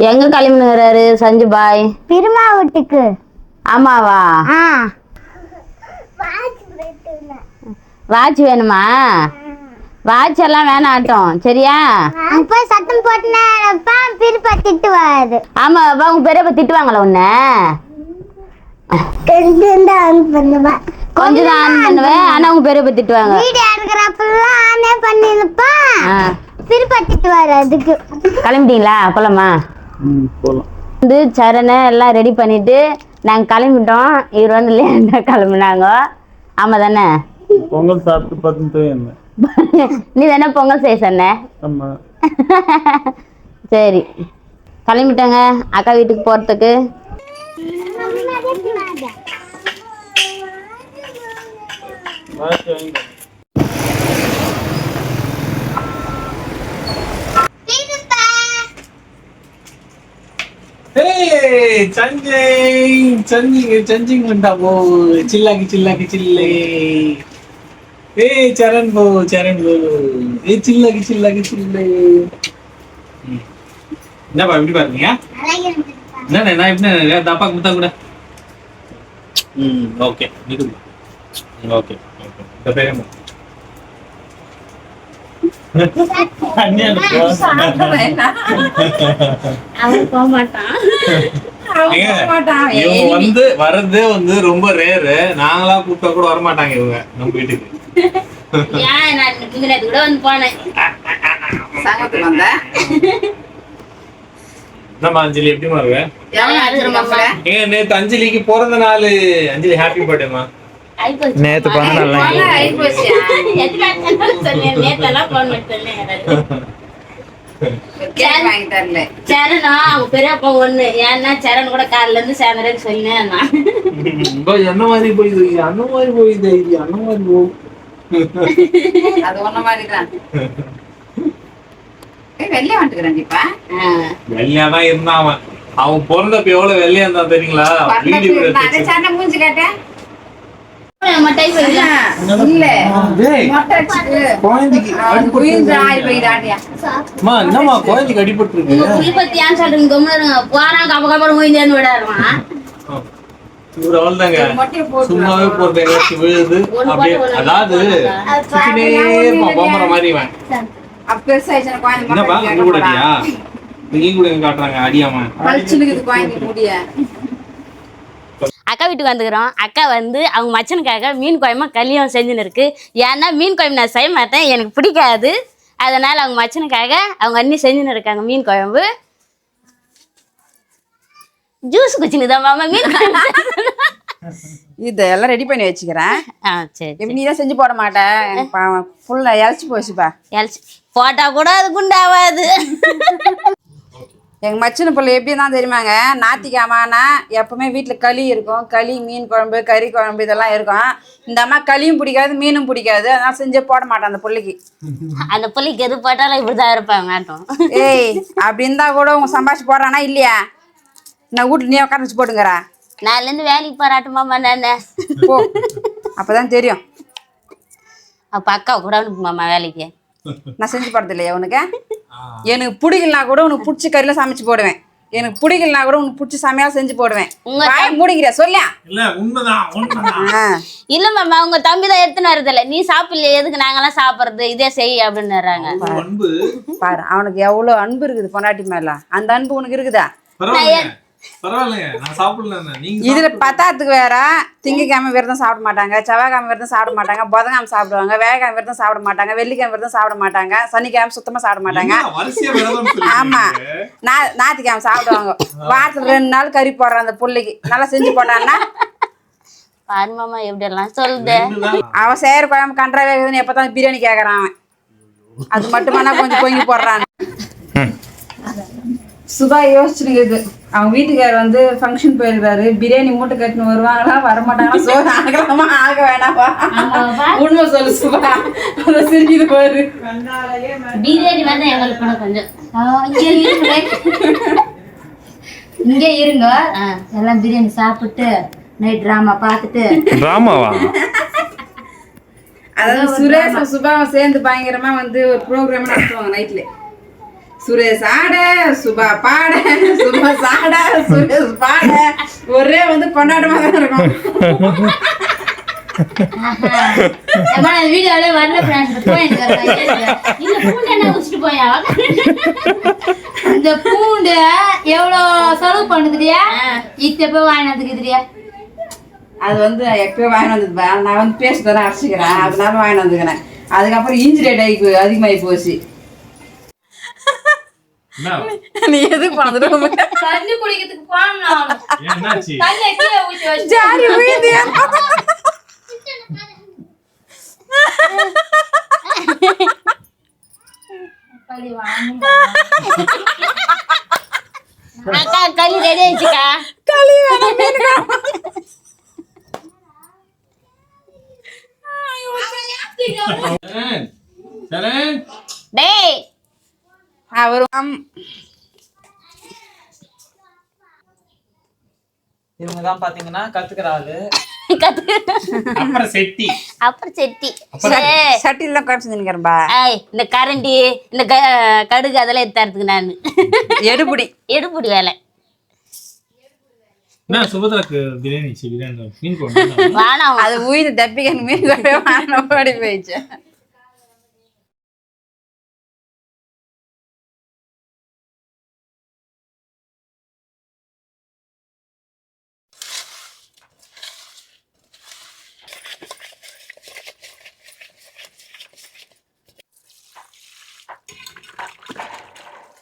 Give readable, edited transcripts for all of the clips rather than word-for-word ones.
எங்க கிளம்பினாரு சஞ்சு பாய்? பெருமா வீட்டுக்கு. ஆமாவா? வாட்ச் வேணுமா? வாட்ச் எல்லாம் வேணாட்டும் சரியா? போய் சத்தம் போட்டுனப்பா பெரியப்பா திட்டுவாரு. ஆமா உங்க பெரியப்பா திட்டுவாங்களா உன்ன? கொஞ்சம் தான் ஆன் பண்ணுவேன். கொஞ்சம் தான் ஆன் பண்ணுவேன். ஆனா உங்க பெரியப்பா திட்டுவாங்க. வீடியோ எடுக்கிறப்பெல்லாம் ஆனே பண்ணிருப்பா. பெரியப்பா திட்டுவாரு. அதுக்கு கிளம்பிட்டீங்களா? போலாமா? போலாம். வந்து சரணை எல்லாம் ரெடி பண்ணிட்டு நாங்க கிளம்பிட்டோம். இவர் வந்து லேண்டா கிளம்புனாங்க. ஆமா தானே? பொங்கல் சாப்பிட்டு பார்த்துட்டு என்ன நீ தானே பொங்கல் செய்ய சொன்ன? ஆமா. சரி கிளம்பிட்டாங்க அக்கா வீட்டுக்கு போறதுக்கு. சஞ்சிங் ఉంటావు చిల్లాకి చిల్లాకి చిల్లే చరణ్ బో చిల్లాకి చిల్లాకి చిల్లే என்னப்பா எப்படி பாருங்க? என்ன நான் எப்படி தப்பாக்கு முத்தா கூட ஓகே இது ஓகே இந்த பேரே இவங்க வந்து வர்றதே வந்து ரொம்ப ரேரு. நாங்களா கூப்பிட்டா கூட வரமாட்டாங்க இவங்க நம்ம வீட்டுக்கு. என்னம்மா அஞ்சலி எப்படிமா இருக்க? நேத்து அஞ்சலிக்கு பிறந்த நாள். அஞ்சலி ஹாப்பி பர்த்டேமா. நேத்து பிறந்த நாள் சரணா அவங்க பெரியப்பா ஒண்ணு. ஏன்னா சரண் கூட காலைல இருந்து சேர்ந்தேன்னு சொன்னேன். என்ன மாதிரி போயிது அந்த மாதிரி போயிது அந்த மாதிரி போகும். அது ஒன்ன மாதிரிதான் வெள்ளையா வந்துக்கிறேன்ப்பா. வெள்ளையாதான் இருந்தான் அவன். அவன் பிறந்தப்ப எவ்வளவு வெள்ளையா இருந்தான் தெரியுங்களா? மூஞ்சி கேட்டேன் குழந்தைக்கு அடிபட்டு இருக்கு. சும்மாவே போறது எங்கேயாச்சும் விழுது அப்படியே. அதாவது மாதிரி என்னப்பா அங்க கூட அடியா? நீங்க கூட காட்டுறாங்க அடியாம. அக்கா வீட்டுக்கு வந்துக்கிறோம். அக்கா வந்து அவங்க மச்சனுக்காக மீன் குழம்பு கல்யாணம் செஞ்சுன்னு இருக்கு. ஏன்னா மீன் குழம்பு நான் செய்ய மாட்டேன், எனக்கு பிடிக்காது. அதனால அவங்க மச்சனுக்காக அவங்க அண்ணி செஞ்சுன்னு இருக்காங்க மீன் குழம்பு. ஜூஸ் குச்சினுதான் மாமா மீன் குழம்பு. இதெல்லாம் ரெடி பண்ணி வச்சுக்கிறேன். சரி நீ தான் செஞ்சு போட மாட்டேன். ஃபுல்லா இழைச்சி போச்சுப்பா. இழைச்சி போட்டா கூட அது குண்டாவாது. எங்கள் மச்சின பிள்ளை எப்படி தான் தெரியுமாங்க? ஞாயிற்றுக்கிழமைனா எப்பவுமே வீட்டில் களி இருக்கும். களி, மீன் குழம்பு, கறி குழம்பு இதெல்லாம் இருக்கும். இந்த அம்மா களியும் பிடிக்காது, மீனும் பிடிக்காது. அதனால செஞ்சே போட மாட்டேன் அந்த பிள்ளைக்கு. அந்த பிள்ளைக்கு எது போட்டாலும் இப்படிதான் இருப்பாங்க ஆட்டம். ஏய் அப்படி இருந்தா கூட உங்க சம்பாதிச்சு போடுறானா இல்லையா? நான் வீட்டில் நீ உட்காந்து வச்சு போட்டுங்கிறா. நாலுலேருந்து வேலைக்கு போராட்டமாமா நான். போ அப்போதான் தெரியும். அப்போ அக்கா கூட அனுப்புமாம்மா வேலைக்கு. நான் செஞ்சு போடுறது இல்லையா உனக்கு? எனக்கு பிடிக்கலனா கூட உனக்கு பிடிச்ச கறியில சமைச்சு போடுவேன். எனக்கு பிடிக்கலனா கூட உனக்கு பிடிச்ச சமையல் செஞ்சு போடுவேன். முடிக்கிற சொல்லியா? இல்ல மாமா உங்க தம்பி தான் எடுத்துன்னு வரதில்ல. நீ சாப்பிடல எதுக்கு நாங்கெல்லாம் சாப்பிடுறது, இதே செய் அப்படின்னு பாரு. அவனுக்கு எவ்வளவு அன்பு இருக்குது பொண்டாட்டி மேல. அந்த அன்பு உனக்கு இருக்குதா? இதுல பத்தாத்துக்கு வேற திங்கக்கிழமை விரதம் சாப்பிட மாட்டாங்க, செவ்வாய்க்கிழமை விரதம் சாப்பிட மாட்டாங்க, புதன்கிழமை சாப்பிடுவாங்க, வேலைக்கிழமை விரதம் சாப்பிட மாட்டாங்க, வெள்ளிக்கிழமை விரதம் சாப்பிட மாட்டாங்க, சனிக்கிழமை சுத்தமா சாப்பிட மாட்டாங்க. ஆமா ஞாயிற்றுக்கிழமை சாப்பிடுவாங்க. வாரத்துல 2 நாள் கறி போடுறான் அந்த பிள்ளைக்கு. நல்லா செஞ்சு போட்டான்னா பாரு மாமா எப்படி எல்லாம் சொல்லுது. அவன் செய்யற குழம்பு கன்றா வேகுதுன்னு எப்பதான் பிரியாணி கேக்குறான் அவன். அது மட்டுமானா கொஞ்சம் பொங்கி போடுறான். சுதா யோசிச்சுருக்குது. அவங்க வீட்டுக்காரர் வந்து ஃபங்க்ஷன் போயிருக்காரு. பிரியாணி மூட்டை கட்டின்னு வருவாங்களா வரமாட்டாங்களா? சோறு ஆகலாமா ஆக வேணாவா? உண்மை சொல்லு சுபா. அதை செஞ்சுட்டு போயிரு. பிரியாணி வந்து எங்களுக்கு கொஞ்சம் இங்கே இருங்க. எல்லாம் பிரியாணி சாப்பிட்டு நைட் டிராமா பார்த்துட்டு. டிராமாவா? அதாவது சுரேஷ் சுபாவும் சேர்ந்து பயங்கரமா வந்து ஒரு ப்ரோக்ராம் நடத்துவாங்க நைட்ல. சுரேஷ் ஆட, சுபா பாட, சுபா சாட, சுரேஷ் பாட, ஒரே வந்து கொண்டாட்டமாக தான் இருக்கும். வீடியோல வரல போயா இந்த பூண்டு எவ்வளோ செலவு பண்ணுதுடியா இத்த போய் வாங்கினதுக்குதுடியா அது வந்து எப்பயோ வாங்கி வந்தது. நான் வந்து பேஸ்ட் தானே அரைச்சிக்கிறேன், அதனால வாங்கி வந்துக்கிறேன். அதுக்கப்புறம் இஞ்சி ரேட் அதிகமாகி போச்சு. நீ எதுக்கு போனது தண்ணி குடிக்கிறதுக்கு போனோம் என்னாச்சு? தண்ணி கீழே ஊற்றி வச்சு ஜாரி உயிர்ந்தியா? அக்கா களி ரெடி ஆயிடுச்சுக்கா. களி வேணும், மீன் வேணும். சரண், டேய் அவரும் இவங்க தான் பாத்தீங்கன்னா கத்துக்கிற ஆளு. அப்புறம் செட்டி. அப்புறம் செட்டி. சட்டிலாம் குழம்பு செஞ்சுருக்கிறேன்பா. ஏய், இந்த கரண்டி இந்த கடுகு அதெல்லாம் எடுத்துறதுக்கு நான் எடுபுடி எடுபுடி வேலை. என்ன சுபத்ராக்கு பிரியாணி பிரியாணி மீன் குழம்பு வானம் அது உயிர் தப்பிக்க மீன் குழம்பே வாங்கின ஓடி போயிடுச்சு.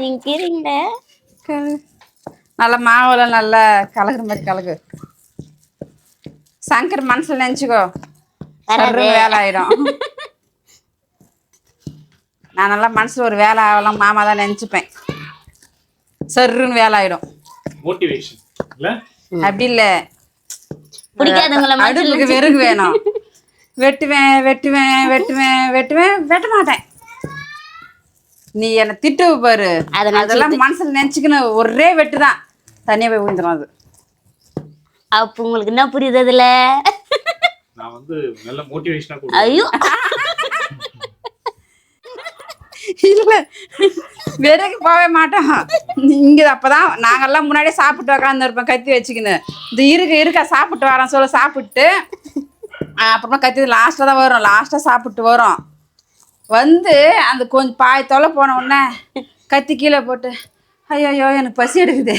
நீங்க கீரிங்க நல்லா மாவுலாம் நல்லா கலகுற மாதிரி கலகு. சங்கர் மனசுல நினைச்சுக்கோ, சர்ன்னு வேலை ஆயிடும். நான் நல்லா மனசுல ஒரு வேலை ஆகலாம் மாமா தான் நினைச்சுப்பேன், சர்ன்னு வேலை ஆயிடும். மோட்டிவேஷன் இல்ல? அப்படி இல்ல, பிடிக்காதவங்கள அடுப்புக்கு வெறுகு வேணும். வெட்டுவேன் வெட்டுவேன் வெட்டுவேன் வெட்டுவேன் வெட்ட மாட்டேன். நீ என்ன திட்டு பாரு, அதெல்லாம் மனசுல நினைச்சுக்கின்னு ஒரே வெட்டுதான் தனியா போய் விழுந்துடும். அது அப்ப உங்களுக்கு என்ன புரியுது அதுல? நான் வந்து நல்ல மோட்டிவேஷனா கொடுத்தேன். ஐயோ இல்ல வெறுக்கு போகவே மாட்டோம். இங்க அப்பதான் நாங்கெல்லாம் முன்னாடியே சாப்பிட்டு உக்காந்து இருப்போம் கத்தி வச்சுக்கின்னு. இந்த இருக்கா சாப்பிட்டு வரோம் சொல்ல சாப்பிட்டு அப்புறமா கத்தி லாஸ்ட்ல தான் வரும். லாஸ்டா சாப்பிட்டு வரும் வந்து அந்த கொஞ்சம் பாய் தொலை போன உடனே கத்தி கீழே போட்டு ஐயோ எனக்கு பசி எடுக்குது,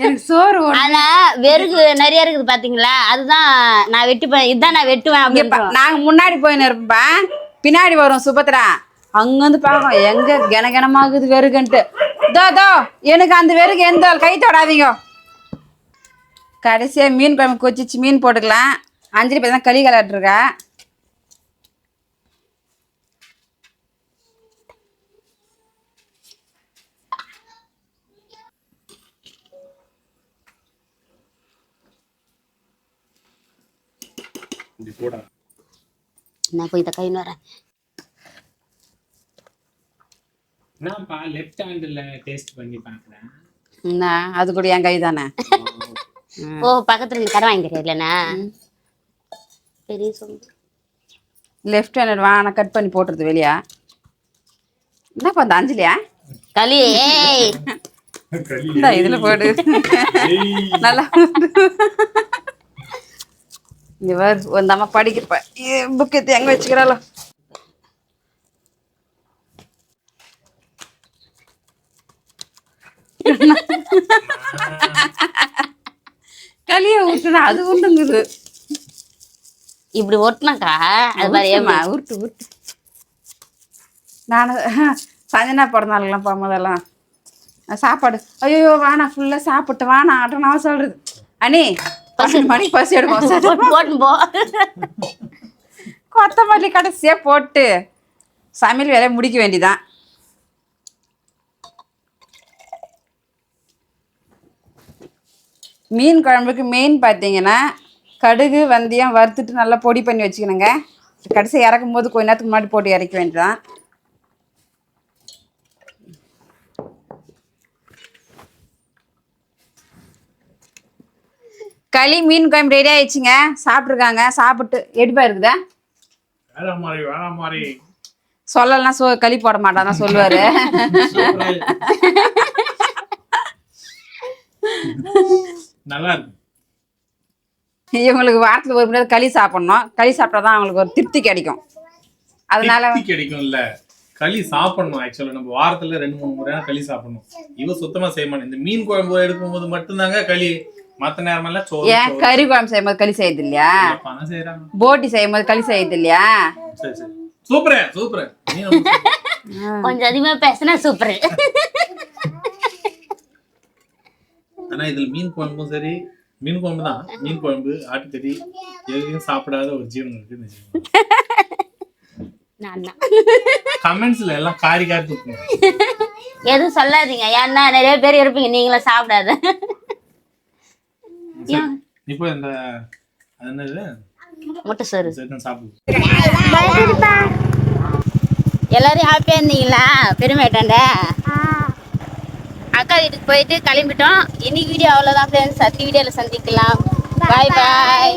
எனக்கு சோறு ஓடும். ஆனா வெறுகு நிறைய இருக்குது பாத்தீங்களா, அதுதான் நான் வெட்டுப்பேன், இதுதான் நான் வெட்டுவேன் அப்படின்னு. நாங்க முன்னாடி போயின்னு இருப்பேன், பின்னாடி வரும் சுபத்ரா. அங்கேருந்து பார்க்கணும் எங்க கனகனமாகுது வெறுகுன்ட்டு. தோ எனக்கு அந்த வெறுகு எந்த கை தொடாதீங்க. கடைசியா மீன் குழம்பு கொச்சிச்சு மீன் போட்டுக்கலாம். அஞ்சலி பத்தி தான் களி கலாட்டுருக்கா. நான் போய் இதை கை வரேன். நான்ப்பா லெஃப்ட் ஹேண்ட்ல டேஸ்ட் பண்ணி பார்க்கறேன். என்ன அது கூட என் கை தானே. ஓ பக்கத்துல நீ கடை வாங்கிக்கிறேன் இல்லைண்ணா? பெரிய சொம்பு லெஃப்ட் ஹேண்ட் வாங்க கட் பண்ணி போட்டுருது வெளியா. என்னப்பா அந்த அஞ்சலியா களி? ஏய் இந்த இதுல போடு நல்லா. இவர் ஒரு அம்மா படிக்கிறப்ப புக் எடுத்து எங்க வச்சுக்கிறாளோ. களிய ஊட்டுனா அது உண்டுங்குது. இப்படி ஒட்டினாக்கா அது மாதிரி ஏமா உருட்டு உருட்டு. நான் சஞ்சனா பிறந்தாலாம் போகும்போதெல்லாம் சாப்பாடு ஐயோ வானா ஃபுல்லா சாப்பிட்டு வானா ஆட்டம் நான் சொல்றது. அண்ணி 12 மணிக்கு பசி எடுக்கும் போட்டு போ. கொத்தமல்லி கடைசியா போட்டு சமையல் வேலையை முடிக்க வேண்டியதான். மீன் குழம்புக்கு மெயின் பார்த்தீங்கன்னா கடுகு வெந்தயம் வறுத்துட்டு நல்லா பொடி பண்ணி வச்சுக்கணுங்க. கடைசி இறக்கும் போது கொஞ்ச நேரத்துக்கு முன்னாடி போட்டு இறக்க வேண்டியதான். களி மீன் குழம்பு ரெடி ஆயிடுச்சுங்க. சாப்பிட்ருக்காங்க. சாப்பிட்டு எடுப்பா இருக்குதா சொல்லலைன்னா களி போட மாட்டான் தான் சொல்லுவாரு. நல்லா இருக்கு. இவங்களுக்கு வாரத்துல ஒரு முறை களி சாப்பிடணும். களி சாப்பிட்டாதான் அவங்களுக்கு ஒரு திருப்தி கிடைக்கும். அதனால கிடைக்கும்ல. களி சாப்பிடணும். ஆக்சுவலா நம்ம வாரத்துல 2-3 முறையா களி சாப்பிடணும். இவ சுத்தமா செய்ய மாட்டேன். இந்த மீன் குழம்பு எடுக்கும்போது மட்டும்தாங்க களி. மத்த நேரமெல்லாம் சோறு. ஏன் கறி குழம்பு செய்யும்போது களி செய்யுது இல்லையா? பணம் செய்யறாங்க. போட்டி செய்யும்போது களி செய்யுது இல்லையா? சரி சரி சூப்பரே சூப்பர். கொஞ்சம் அதிகமா பேசினா சூப்பர். ஆனா இதுல மீன் குழம்பும் சரி, மீன் குழம்பு தான். மீன் குழம்பு, ஆட்டுக்கறி எதையும் சாப்பிடாத ஒரு ஜீவன் இருக்கு. கமெண்ட்ஸ்ல எல்லாம் காரி தூக்குங்க. எதுவும் சொல்லாதீங்க. ஏன்னா நிறைய பேர் இருப்பீங்க நீங்களும் சாப்பிடாத. இப்போ இந்த என்னது முட்டை சோறு சாப்பிடு. எல்லாரும் ஹாப்பியா இருந்தீங்களா? பெருமைட்டாண்ட அக்கா வீட்டுக்கு போயிட்டு கிளம்பிட்டோம். இன்னைக்கு வீடியோ அவ்வளோதான் ஃப்ரெண்ட்ஸ். அடுத்த வீடியோவில் சந்திக்கலாம். பாய் பாய்.